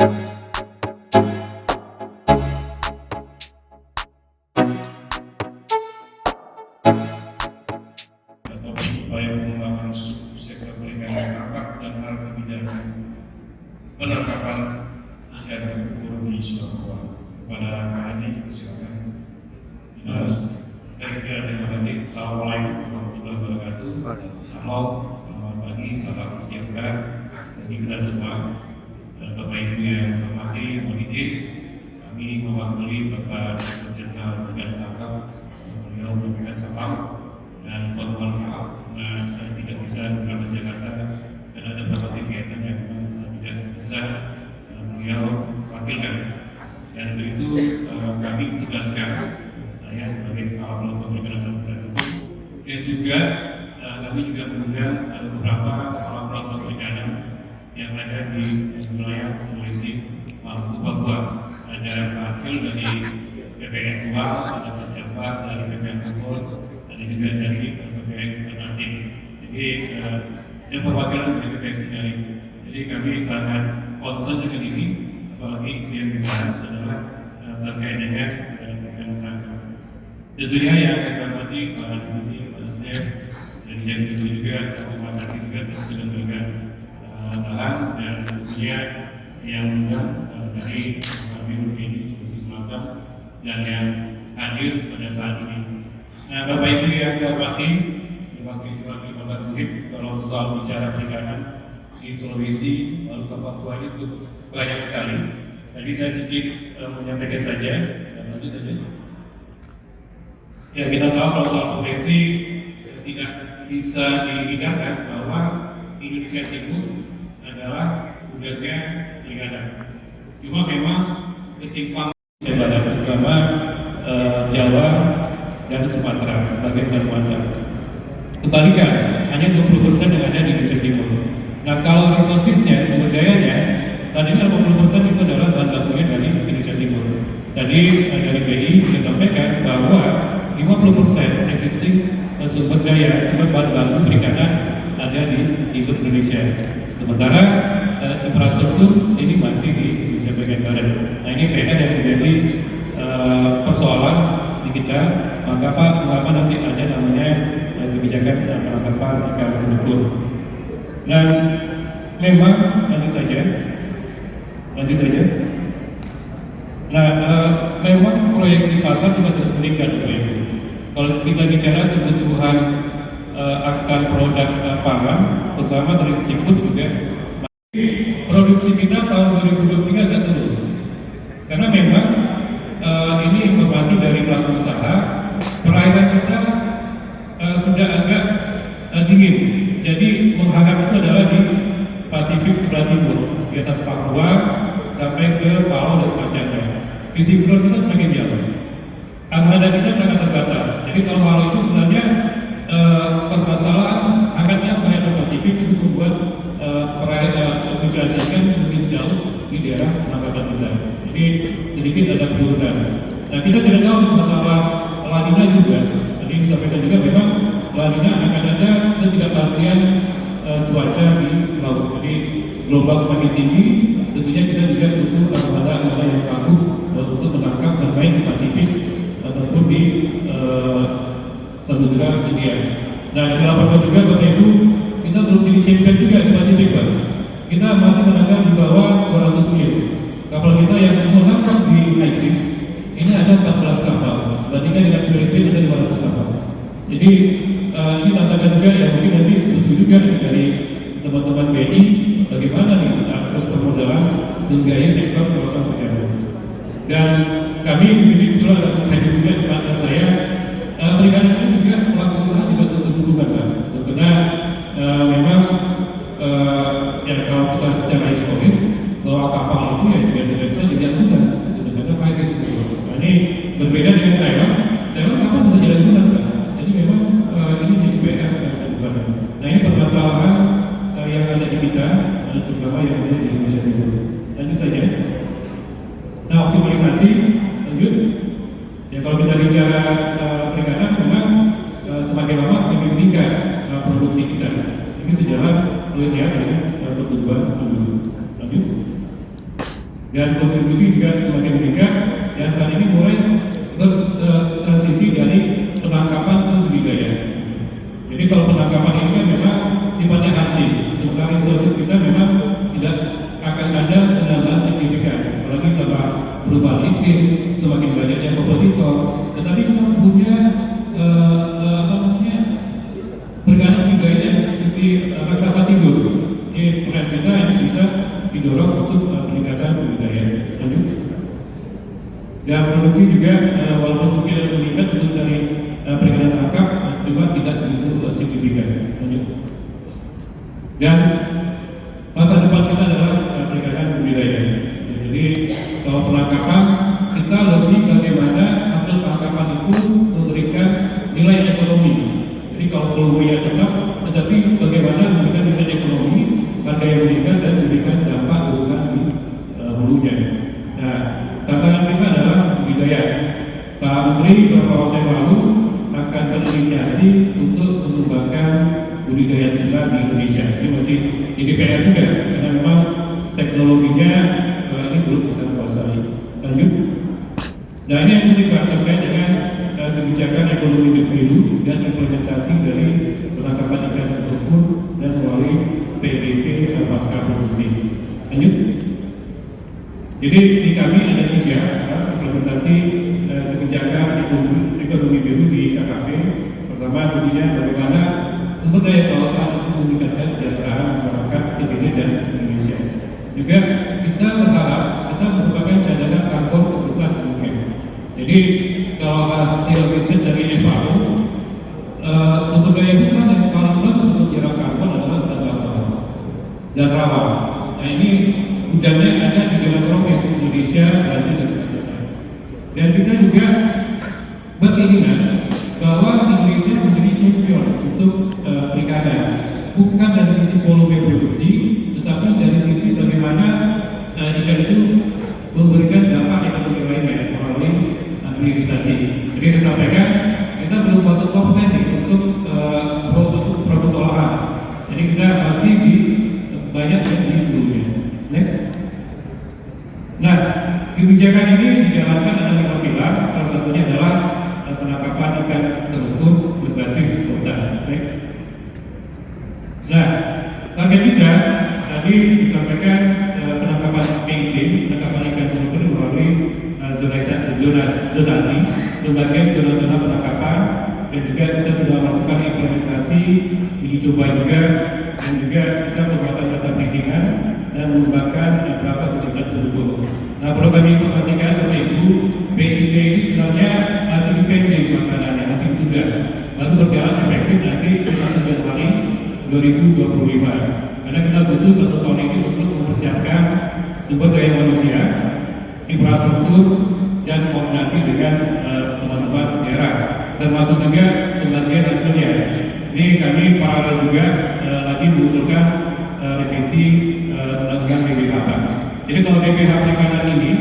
atau upaya pengembangan sektor perikanan tangkap dan hal kebijakan penangkapan ikan terkubur di Sumbawa. Kepada Pak Hadi, silakan. Terima kasih. Assalamualaikum warahmatullahi wabarakatuh. Selamat pagi, salam sejahtera bagi kita semua. Bapak Ibu yang saya hormati, mohon izin kami mewakili Bapak Jenderal Perikanan Tangkap beliau memberikan salam dan mohon maaf karena tidak bisa berada di Jakarta dan ada beberapa kegiatan yang tidak bisa beliau wakilkan. Dan untuk itu kami tugaskan saya sebagai kepala biro perikanan samudra itu dan juga kami juga mengundang beberapa kepala perikanan yang ada di wilayah Sulawesi Papua. Ada Pak Hasil dari BPN Tua, ada Pak Jafar dari BPN Bogor, ada juga dari BPN Ternate. Jadi ada perwakilan dari BPN Sendiri. Jadi kami sangat concern dengan ini, apalagi yang dibahas adalah terkait dengan perikanan tangkap. Tentunya yang saya hormati Pak Deputi, Pak Nasdem, dan Jatim juga terima kasih juga telah sudah memberikan lahan dan tentunya yang undang dari kami ini Sulawesi Selatan dan yang hadir pada saat ini. Nah, Bapak Ibu yang saya hormati, waktu itu 15 menit kalau soal bicara perikanan di Sulawesi lalu ke Papua itu banyak sekali. Tadi saya sedikit menyampaikan saja, lanjut saja. Ya, kita tahu kalau soal potensi tidak bisa dihindarkan bahwa Indonesia Timur adalah sumbernya perikanan. Cuma memang ketimpangan terutama Jawa dan Sumatera sebagai Kalimantan. Kebalikan, hanya 20% yang ada di Indonesia Timur. Nah, kalau resourcesnya, sumber dayanya, saat ini 80% itu adalah bahan bakunya dari Indonesia Timur. Tadi dari BI sudah sampaikan bahwa 50% existing sumber daya, sumber bahan baku perikanan ada di timur Indonesia. Sementara infrastruktur ini masih di Indonesia bagian barat. Nah, ini PR yang menjadi persoalan di kita. Mengapa nanti ada namanya kebijakan penangkapan ikan terkubur. Dan memang lanjut saja. Nah, memang proyeksi pasar juga terus meningkat, Bapak Ibu. Kalau kita bicara kebutuhan akan produk pangan, terutama dari segi input juga, produksi kita tahun 2023 agak turun. Karena memang ini informasi dari pelaku usaha, perairan kita sudah agak dingin. Jadi menghangat itu adalah di Pasifik sebelah timur, di atas Papua sampai ke Palau dan semacamnya. Di sinkron kita semakin jauh. Armada kita sangat terbatas. Jadi tahun lalu itu sebenarnya permasalahan hangatnya perairan Pasifik itu membuat perairan migrasikan mungkin jauh di daerah penangkapan kita. Jadi sedikit ada penurunan. Nah, kita tidak tahu masalah La Nina juga. Tadi disampaikan juga memang La Nina akan ada ketidakpastian cuaca di laut. Jadi gelombang semakin tinggi, tentunya kita juga butuh armada yang tangguh untuk menangkap dan main di Pasifik ataupun di Samudra India. Nah, dilaporkan juga Bapak Ibu, kita belum jadi champion juga di Pasifik, Pak. Kita masih menangkap di bawah 200 mil. Kapal kita yang menangkap di ISIS ini ada 14 kapal, bandingkan dengan Filipina ada 500 kapal. Jadi ini tantangan juga yang mungkin nanti butuh juga dari teman-teman BI bagaimana nih terus permodalan dan gaya sektor kelautan perikanan. Dan kami di sini kebetulan ada hadis juga di partner saya, perikanan itu juga pelaku usaha juga butuh dukungan, Pak. Karena memang ya kalau kita secara historis bahwa kapal itu ya juga tidak bisa jadi angkutan, karena high risk. Nah, ini berbeda dengan Thailand kapal bisa jadi angkutan, Pak. Jadi memang ini jadi PR bukan. Nah, ini permasalahan yang ada di kita, terutama yang ada di Indonesia Timur. Lanjut saja. Nah, optimalisasi lanjut. Ya, kalau kita bicara perikanan, memang semakin lama semakin meningkat produksi kita. Ini sejalan linear dengan pertumbuhan penduduk. Lanjut. dan kontribusi juga semakin meningkat, dan saat ini mulai bertransisi dari penangkapan ke budidaya. Jadi kalau penangkapan ini kan memang sifatnya hunting, sementara resources kita memang tidak akan ada penambahan signifikan, apalagi setelah perubahan iklim, semakin banyaknya kompetitor. Tetapi kita punya bergantung budidaya seperti raksasa tidur. Ini peran kita ini bisa didorong untuk peningkatan budidaya. Lanjut. Dan produksi juga walaupun semakin meningkat untuk dari perikanan tangkap juga tidak begitu signifikan. Lanjut. Dan masa depan kita adalah perikanan budidaya. Jadi kalau penangkapan kita lebih bagaimana hasil tangkapan itu memberikan nilai ekonomi. Jadi kalau volumenya tetap, tetapi bagaimana memberikan nilai ekonomi, harga yang meningkat dan memberikan dampak keuntungan di hulunya. Nah, tantangan kita adalah budidaya. Pak Menteri beberapa waktu yang lalu akan berinisiasi untuk mengembangkan budidaya kita di Indonesia. Ini masih di DPR juga, karena memang teknologinya ini belum kita kuasai. Lanjut. Nah, ini yang penting Pak, terkait dengan kebijakan ekonomi berbiru dan implementasi dari penangkapan ikan tersebut dan melalui PBB pasca produksi. Lanjut. Jadi di kami ada 3 implementasi kebijakan ekonomi biru di KKP. Pertama tentunya bagaimana sumber daya kelautan untuk meningkatkan kesejahteraan masyarakat pesisir dan Indonesia. Juga kita berharap kita merupakan cadangan karbon terbesar mungkin. Jadi kalau hasil riset dari FAO, sumber daya hutan yang paling bagus untuk menyerap karbon adalah hutan bakau dan rawa. Nah ini hujannya ada di daerah tropis Indonesia, Brazil dan sebagainya. Dan kita juga beringinan bahwa Indonesia menjadi champion untuk perikanan, bukan dari sisi volume produksi, tetapi dari sisi bagaimana ikan itu memberikan dampak ekonomi lainnya melalui hilirisasi. Jadi saya sampaikan kita belum masuk top 10 untuk produk olahan. Jadi kita masih di banyak yang di hulunya. Next. Nah, kebijakan ini dijalankan ada 5 pilar. Salah satunya adalah penangkapan ikan terukur berbasis hutan. Next. Nah, target kita tadi disampaikan penangkapan PIT, penangkapan ikan terukur melalui zonasi, pembagian zona-zona penangkapan, dan juga kita sudah melakukan implementasi uji coba juga, dan juga kita pembahasan data perizinan dan mengembangkan beberapa kebijakan pendukung. Nah, perlu kami informasikan Bapak Ibu, PIT ini sebenarnya masih dipending pelaksanaannya, masih ditunda, baru berjalan efektif nanti 1 Januari 2025. Karena kita butuh 1 tahun ini untuk mempersiapkan sumber daya manusia, infrastruktur, dan koordinasi dengan teman-teman daerah, termasuk juga pembagian hasilnya. Ini kami paralel juga lagi mengusulkan revisi undang-undang BPH. Jadi kalau BPH perikanan ini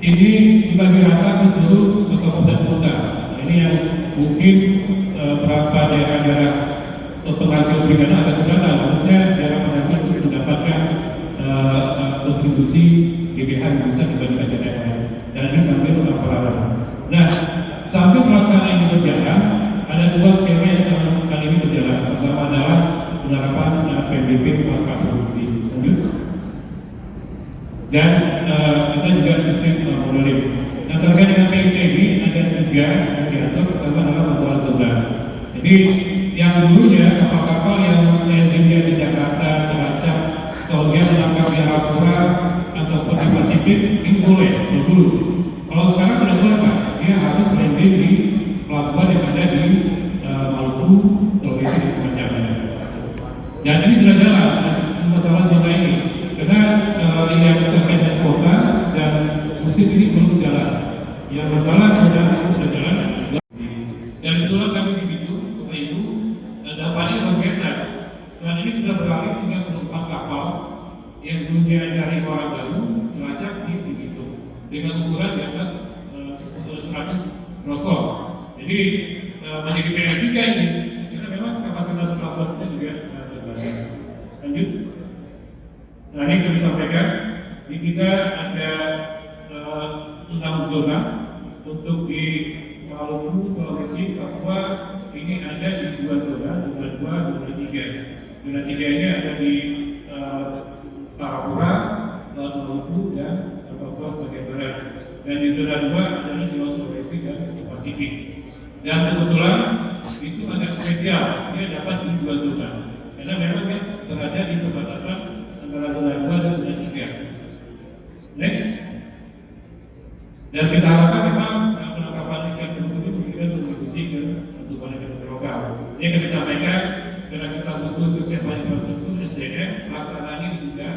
dibagi rata ke seluruh kabupaten kota. Ini yang mungkin berapa daerah-daerah penghasil perikanan agak keberatan, harusnya daerah penghasil untuk mendapatkan kontribusi BPH yang bisa dibandingkan daerah lain. Dan ini sambil paralel. Nah, sambil pelaksanaan ini berjalan, ada 2 skema yang saat ini berjalan. Pertama adalah penerapan PBB pasca produksi. Lanjut. Dan kita juga sistem modeling. Nah, terkait dengan PIT ini ada 3 yang diatur. Pertama adalah masalah zona. Jadi yang dulunya kapal-kapal yang landingnya di Jakarta, Cilacap, kalau dia menangkap di Arafura ataupun di Pasifik, ini boleh dulu. Kalau sekarang tidak boleh Pak, dia harus landing di pelabuhan yang ada di Maluku, Sulawesi dan semacamnya. Dan ini sudah jalan masalah zona ini, karena yang terkait dengan kota dan musim ini belum jalan. Yang masalah sudah jalan. Dan itulah kami begitu, Bapak Ibu, dampaknya luar biasa. Saat ini sudah beralih 34 kapal yang dulunya dari Waragaru, Cilacap di begitu, dengan ukuran di atas 100 rosok. Jadi menjadi PR juga ini, karena memang kapasitas pelabuhan itu juga terbatas. Lanjut. Nah, ini kami sampaikan Di kita ada 6 zona untuk di Maluku, Sulawesi, Papua ini ada di 2 zona, zona 2, zona 3. Zona 3 ini ada di Parapura, Laut Maluku, dan Papua sebagai barat. Dan di zona 2 adalah Jawa, Sulawesi, dan Pasifik. Dan kebetulan itu agak spesial, dia dapat di 2 zona. Karena memang dia berada di perbatasan antara zona 2 dan zona 3. Next. Dan kita harapkan memang penangkapan ikan tertentu memberikan kontribusi ke pertumbuhan ekonomi lokal. Ini akan disampaikan karena kita butuh kesiapan infrastruktur SDM pelaksanaannya ditunda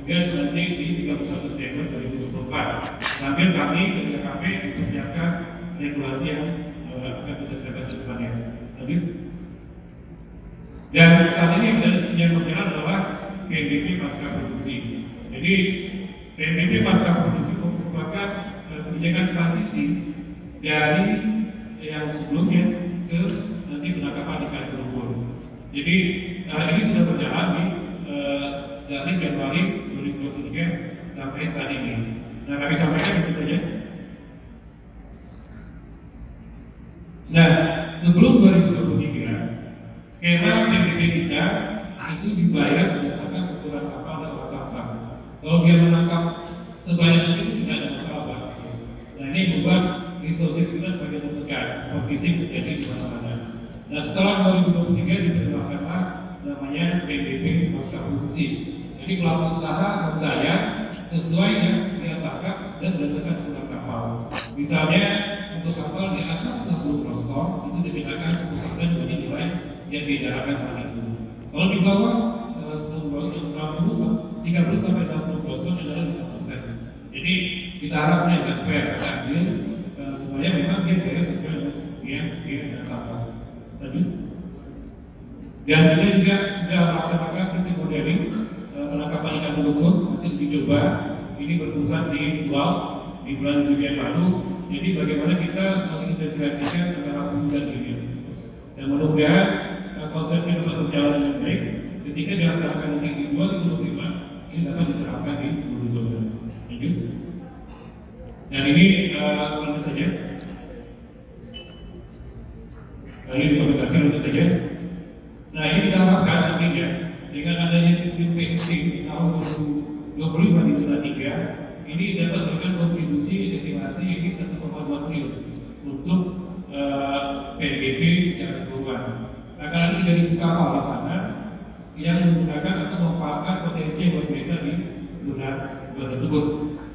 hingga nanti di 31 Desember 2024. Sambil kami KKP mempersiapkan regulasi yang akan kita siapkan ke depannya. Dan saat ini yang berjalan adalah PNBP pasca produksi. Jadi PNBP pasca produksi merupakan kebijakan transisi dari yang sebelumnya ke nanti penangkapan ikan terlumpur. Jadi ini sudah berjalan dari Januari 2023 sampai saat ini. Nah, kami sampaikan itu saja. Nah, sebelum 2023, skema PNBP kita itu dibayar berdasarkan ukuran kapal dan watt kapal. Kalau dia menangkap sebanyak itu tidak ada masalah, Pak. Nah, ini membuat resources kita sebagai tersekat, kompetisi terjadi di mana-mana. Nah, setelah 2023 diperlukanlah namanya PNBP pasca produksi. Jadi pelaku usaha membayar sesuai yang dia tangkap dan berdasarkan ukuran kapal. Misalnya untuk kapal di atas 60 croston itu dikenakan 10% dari nilai yang didarahkan saat itu. Kalau di bawah 30 sampai 60 croston adalah 5%. Jadi kita harapkan agak fair, adil, supaya memang dia bayar sesuai dengan yang dia tangkap. Dan kita juga sudah melaksanakan sistem modeling penangkapan ikan terlumpur masih dicoba. Ini berpusat di bulan Juli yang lalu. Jadi bagaimana kita mengintegrasikan antara hulu dan hilir. Dan mudah-mudahan konsepnya dapat berjalan dengan baik. Ketika dilaksanakan nanti di 2025, ini dapat diterapkan di seluruh zona. Dan ini tentu saja. Ini implementasi tentu saja. Nah, ini kita harapkan nantinya dengan adanya sistem PNC di tahun 2025 di zona 3, ini dapat memberikan kontribusi estimasi ini 1,2 triliun untuk PNBP secara keseluruhan. Akan ada 3.000 kapal di sana yang menggunakan atau memanfaatkan potensi yang luar biasa di zona tersebut.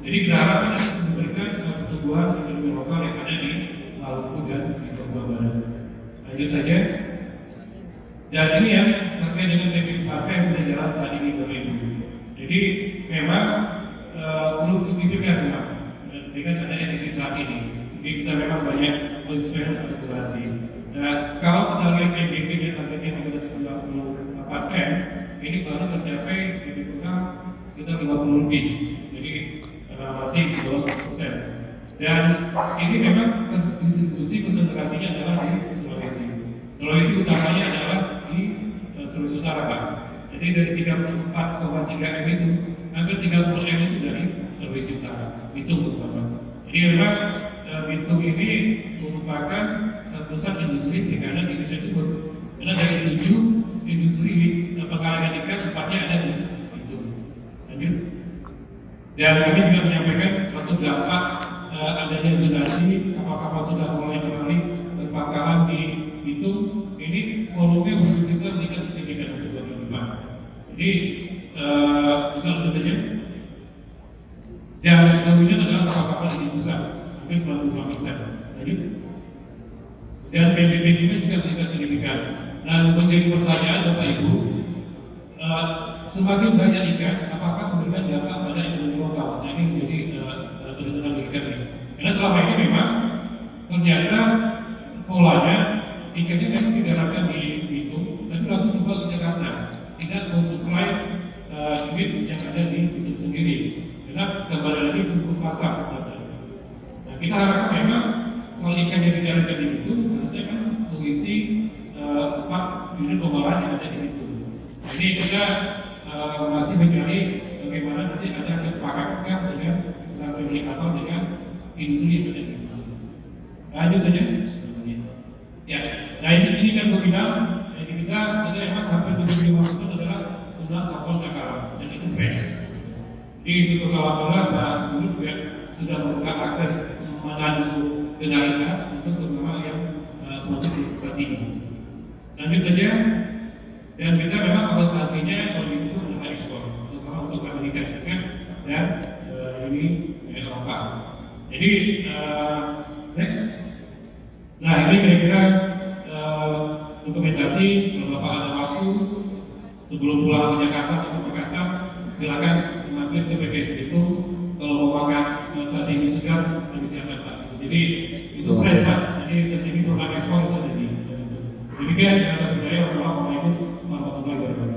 Jadi kita harapkan memberikan pertumbuhan ekonomi lokal yang ada di Maluku dan di Papua Barat. Lanjut saja. Dan ini yang terkait dengan PNBP pasca yang sudah jalan saat ini Bapak Ibu. Jadi memang belum signifikan memang dengan adanya sisi saat ini. Jadi kita memang banyak menyesuaikan regulasi. Nah, kalau kita lihat PNBP nya targetnya 394 M, ini baru tercapai di kurang kita 50 lebih. Jadi masih di bawah 1%. Dan ini memang distribusi konsentrasinya adalah di Sulawesi. Sulawesi utamanya adalah di Sulawesi Utara, Pak. Jadi dari 34,3 M itu, hampir 30 M itu dari Sulawesi Utara. Bitung, Bapak. Jadi memang Bitung ini merupakan pusat industri perikanan di Indonesia Timur. Karena dari 7 industri pengkalangan ikan, 4-nya ada di Bitung. Lanjut. Dan kami juga menyampaikan suatu dampak adanya zonasi kapal-kapal sudah mulai kembali berpangkalan di Bitung. Ini volume berkisar meningkat signifikan untuk 2025. Jadi bukan itu saja. Dan dominan adalah kapal-kapal di pusat, hampir 95%. Lanjut. Dan PNBP kita juga meningkat signifikan. Nah, menjadi pertanyaan Bapak Ibu, semakin banyak ikan, apakah memberikan dampak pada ekonomi lokal? Nah, ini menjadi tuntutan bagi kami. Karena selama ini memang ternyata polanya ikannya memang didarahkan di Bitung, tapi langsung dibawa ke Jakarta, tidak mensuplai unit yang ada di Bitung sendiri. Karena kembali lagi ke pasar sebenarnya. Nah, kita harapkan memang kalau ikan yang didarahkan di Bitung harusnya kan mengisi 4 unit pengolahan yang ada di Bitung. Nah, ini kita masih mencari bagaimana nanti ada sepakatkan dengan strategi kapal dengan industri itu. Lanjut saja. Ya, nah ini kan gue bilang, jadi kita emang hampir 75% adalah jumlah kapal cakaran dan itu fresh. Di situ kawan-kawan dulu juga sudah membuka akses Manado ke Narita untuk terutama yang produk investasi ini. Lanjut saja, dan kita memang orientasinya kalau itu adalah ekspor, terutama untuk Amerika Serikat dan ini Eropa. Jadi next, nah ini kira-kira dokumentasi. Kalau Bapak ada waktu sebelum pulang ke Jakarta atau Jakarta, silakan mampir ke PKS itu. Kalau mau makan sashimi segar, nanti silakan Pak. Jadi itu fresh Pak. Jadi sashimi program ekspor itu ada di. Demikian yang saya. Wassalamualaikum warahmatullahi wabarakatuh.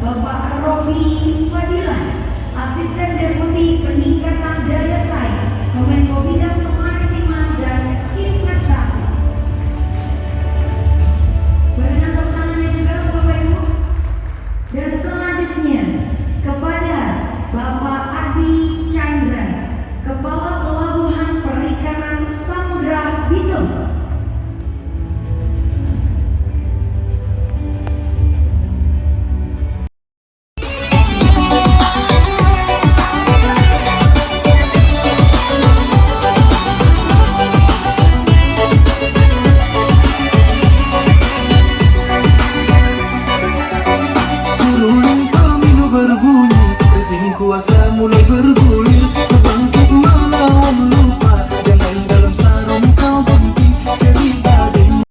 Bapak Robi Fadilah, Asisten Deputi Peningkatan Daya Saing